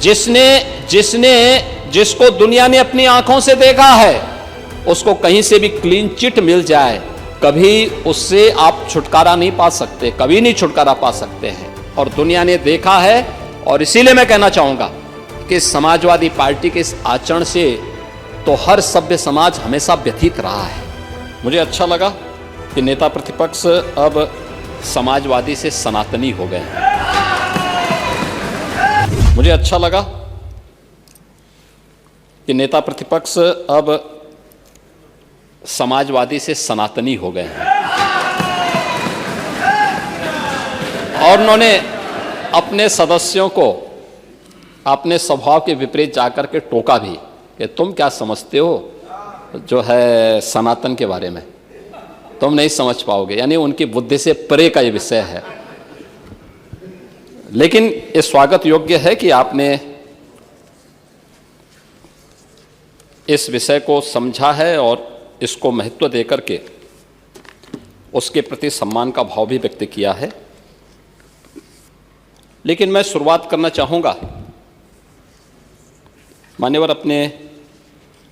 जिसने जिसने जिसको दुनिया ने अपनी आंखों से देखा है, उसको कहीं से भी क्लीन चिट मिल जाए, कभी उससे आप छुटकारा नहीं पा सकते, कभी नहीं छुटकारा पा सकते हैं। और दुनिया ने देखा है, और इसीलिए मैं कहना चाहूंगा कि समाजवादी पार्टी के इस आचरण से तो हर सभ्य समाज हमेशा व्यथित रहा है। मुझे अच्छा लगा कि नेता प्रतिपक्ष अब समाजवादी से सनातनी हो गए हैं। मुझे अच्छा लगा कि नेता प्रतिपक्ष अब समाजवादी से सनातनी हो गए हैं और उन्होंने अपने सदस्यों को अपने स्वभाव के विपरीत जाकर के टोका भी कि तुम क्या समझते हो जो है सनातन के बारे में, तुम नहीं समझ पाओगे। यानी उनकी बुद्धि से परे का ये विषय है। लेकिन ये स्वागत योग्य है कि आपने इस विषय को समझा है और इसको महत्व देकर के उसके प्रति सम्मान का भाव भी व्यक्त किया है। लेकिन मैं शुरुआत करना चाहूँगा मान्यवर अपने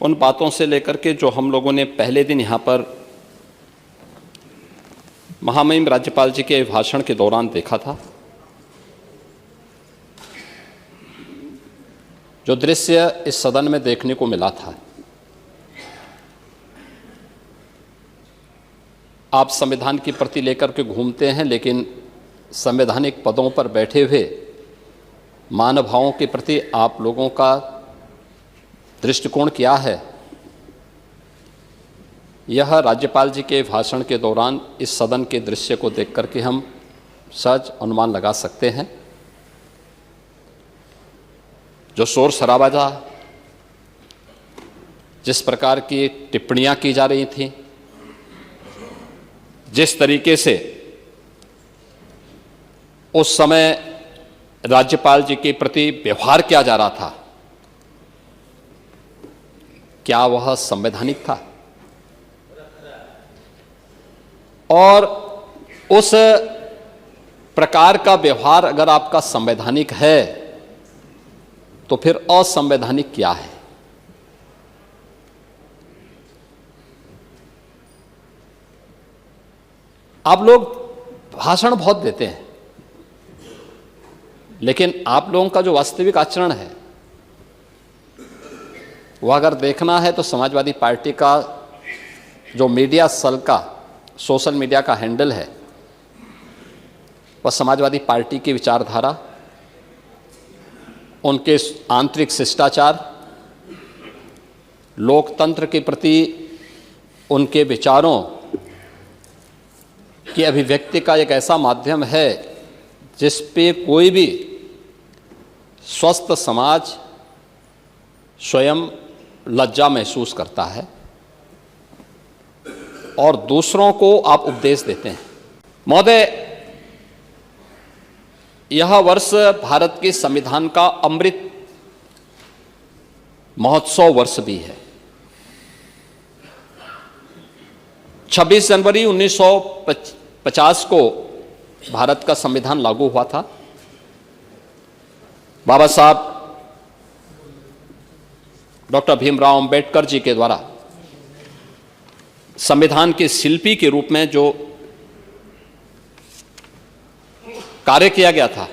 उन बातों से लेकर के जो हम लोगों ने पहले दिन यहाँ पर महामहिम राज्यपाल जी के भाषण के दौरान देखा था। जो दृश्य इस सदन में देखने को मिला था, आप संविधान की प्रति लेकर के घूमते हैं, लेकिन संवैधानिक पदों पर बैठे हुए मानवभावों के प्रति आप लोगों का दृष्टिकोण क्या है, यह राज्यपाल जी के भाषण के दौरान इस सदन के दृश्य को देख करके हम सहज अनुमान लगा सकते हैं। जो शोर शराबा था, जिस प्रकार की टिप्पणियां की जा रही थीं, जिस तरीके से उस समय राज्यपाल जी के प्रति व्यवहार किया जा रहा था, क्या वह संवैधानिक था? और उस प्रकार का व्यवहार अगर आपका संवैधानिक है तो फिर असंवैधानिक क्या है? आप लोग भाषण बहुत देते हैं, लेकिन आप लोगों का जो वास्तविक आचरण है वह अगर देखना है तो समाजवादी पार्टी का जो मीडिया सेल का सोशल मीडिया का हैंडल है, वह समाजवादी पार्टी की विचारधारा, उनके आंतरिक शिष्टाचार, लोकतंत्र के प्रति उनके विचारों की अभिव्यक्ति का एक ऐसा माध्यम है जिस पे कोई भी स्वस्थ समाज स्वयं लज्जा महसूस करता है और दूसरों को आप उपदेश देते हैं। महोदय, यह वर्ष भारत के संविधान का अमृत महोत्सव वर्ष भी है। 26 जनवरी 1950 को भारत का संविधान लागू हुआ था। बाबा साहब डॉक्टर भीमराव अंबेडकर जी के द्वारा संविधान के शिल्पी के रूप में जो कार्य किया गया था,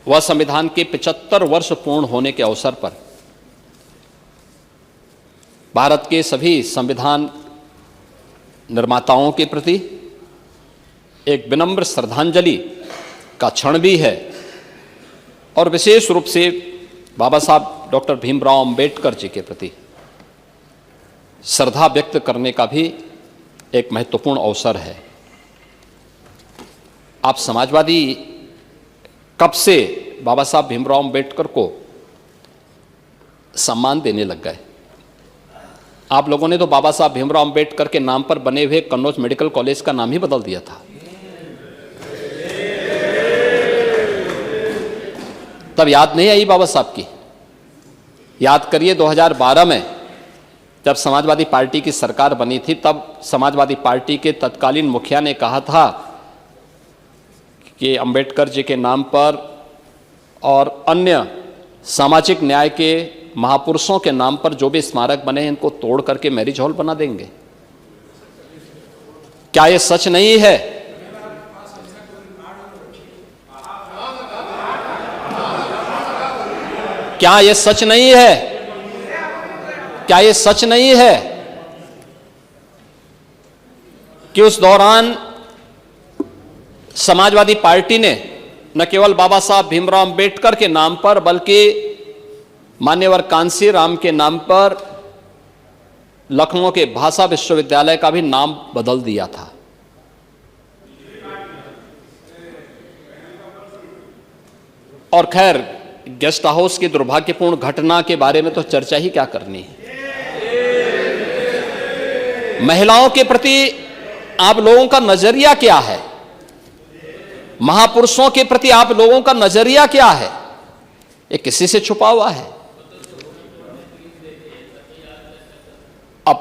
वह संविधान के 75 वर्ष पूर्ण होने के अवसर पर भारत के सभी संविधान निर्माताओं के प्रति एक विनम्र श्रद्धांजलि का क्षण भी है और विशेष रूप से बाबा साहब डॉक्टर भीमराव अंबेडकर जी के प्रति श्रद्धा व्यक्त करने का भी एक महत्वपूर्ण अवसर है। आप समाजवादी कब से बाबा साहब भीमराव अंबेडकर को सम्मान देने लग गए? आप लोगों ने तो बाबा साहब भीमराव अंबेडकर के नाम पर बने हुए कन्नौज मेडिकल कॉलेज का नाम ही बदल दिया था। तब याद नहीं आई बाबा साहब की? याद करिए 2012 में जब समाजवादी पार्टी की सरकार बनी थी, तब समाजवादी पार्टी के तत्कालीन मुखिया ने कहा था कि अंबेडकर जी के नाम पर और अन्य सामाजिक न्याय के महापुरुषों के नाम पर जो भी स्मारक बने हैं इनको तोड़ करके मैरिज हॉल बना देंगे? क्या यह सच नहीं है? क्या यह सच नहीं है? क्या यह सच नहीं है कि उस दौरान समाजवादी पार्टी ने न केवल बाबा साहब भीमराव अंबेडकर के नाम पर बल्कि मान्यवर कांसीराम के नाम पर लखनऊ के भाषा विश्वविद्यालय का भी नाम बदल दिया था। और खैर, गेस्ट हाउस की दुर्भाग्यपूर्ण घटना के बारे में तो चर्चा ही क्या करनी है। महिलाओं के प्रति आप लोगों का नजरिया क्या है? महापुरुषों के प्रति आप लोगों का नजरिया क्या है? ये किसी से छुपा हुआ है? अब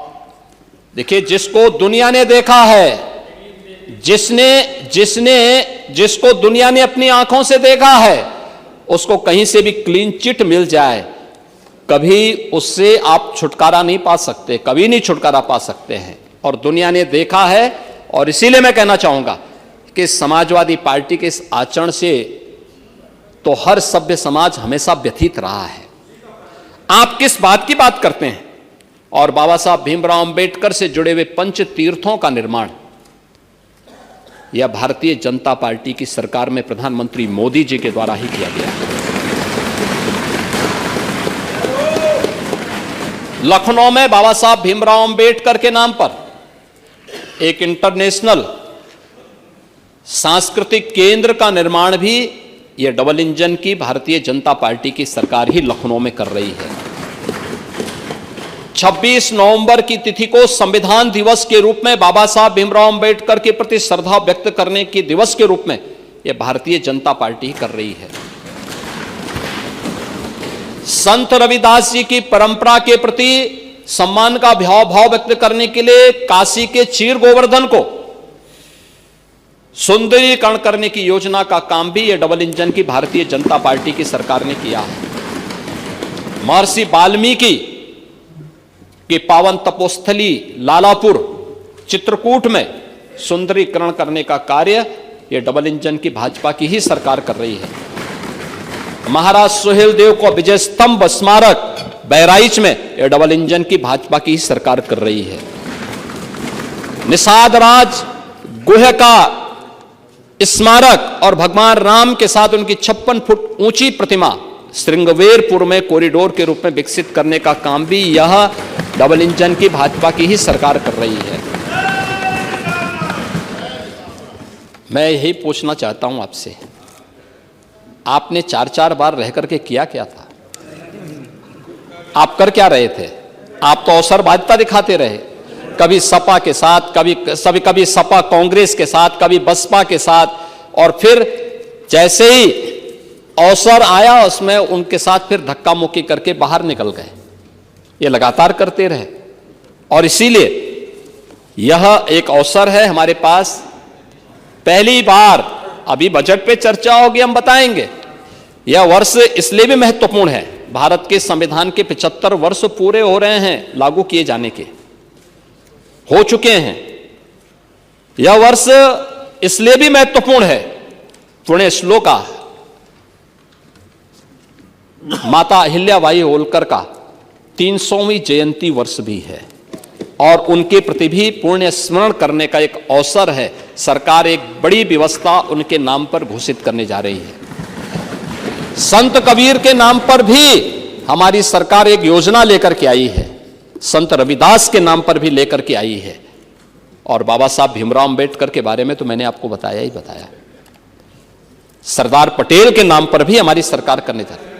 देखिए, जिसको दुनिया ने देखा है, जिसको दुनिया ने अपनी आंखों से देखा है, उसको कहीं से भी क्लीन चिट मिल जाए, कभी उससे आप छुटकारा नहीं पा सकते, कभी नहीं छुटकारा पा सकते हैं। और दुनिया ने देखा है, और इसीलिए मैं कहना चाहूंगा कि समाजवादी पार्टी के इस आचरण से तो हर सभ्य समाज हमेशा व्यथित रहा है। आप किस बात की बात करते हैं? और बाबा साहब भीमराव अंबेडकर से जुड़े हुए पंच तीर्थों का निर्माण यह भारतीय जनता पार्टी की सरकार में प्रधानमंत्री मोदी जी के द्वारा ही किया गया। लखनऊ में बाबा साहब भीमराव अंबेडकर के नाम पर एक इंटरनेशनल सांस्कृतिक केंद्र का निर्माण भी यह डबल इंजन की भारतीय जनता पार्टी की सरकार ही लखनऊ में कर रही है। 26 नवंबर की तिथि को संविधान दिवस के रूप में, बाबा साहब भीमराव अंबेडकर के प्रति श्रद्धा व्यक्त करने के दिवस के रूप में यह भारतीय जनता पार्टी कर रही है। संत रविदास जी की परंपरा के प्रति सम्मान का भाव व्यक्त करने के लिए काशी के चीर गोवर्धन को सुंदरीकरण करने की योजना का काम भी यह डबल इंजन की भारतीय जनता पार्टी की सरकार ने किया है। महर्षि वाल्मीकि की पावन तपोस्थली लालापुर चित्रकूट में सुंदरीकरण करने का कार्य यह डबल इंजन की भाजपा की ही सरकार कर रही है। महाराज सुहेलदेव को विजय स्तंभ स्मारक बहराइच में यह डबल इंजन की भाजपा की ही सरकार कर रही है। निषाद राज गुह का स्मारक और भगवान राम के साथ उनकी 56 फुट ऊंची प्रतिमा श्रृंगवेरपुर में कॉरिडोर के रूप में विकसित करने का काम भी यह डबल इंजन की भाजपा की ही सरकार कर रही है। मैं यही पूछना चाहता हूं आपसे, आपने 4-4 बार रह करके किया क्या था? आप कर क्या रहे थे? आप तो अवसरवादिता दिखाते रहे, कभी सपा के साथ, कभी सपा कांग्रेस के साथ, कभी बसपा के साथ, और फिर जैसे ही अवसर आया उसमें उनके साथ फिर धक्का मुक्की करके बाहर निकल गए। ये लगातार करते रहे। और इसीलिए यह एक अवसर है हमारे पास, पहली बार अभी बजट पे चर्चा होगी, हम बताएंगे। यह वर्ष इसलिए भी महत्वपूर्ण है, भारत के संविधान के 75 वर्ष पूरे हो रहे हैं लागू किए जाने के, हो चुके हैं। यह वर्ष इसलिए भी महत्वपूर्ण है, पुण्य श्लोका माता अहिल्याबाई होलकर का 300वीं जयंती वर्ष भी है, और उनके प्रति भी पुण्य स्मरण करने का एक अवसर है। सरकार एक बड़ी व्यवस्था उनके नाम पर घोषित करने जा रही है। संत कबीर के नाम पर भी हमारी सरकार एक योजना लेकर के आई है, संत रविदास के नाम पर भी लेकर के आई है, और बाबा साहब भीमराव अंबेडकर के बारे में तो मैंने आपको बताया ही बताया। सरदार पटेल के नाम पर भी हमारी सरकार करने जा रही है।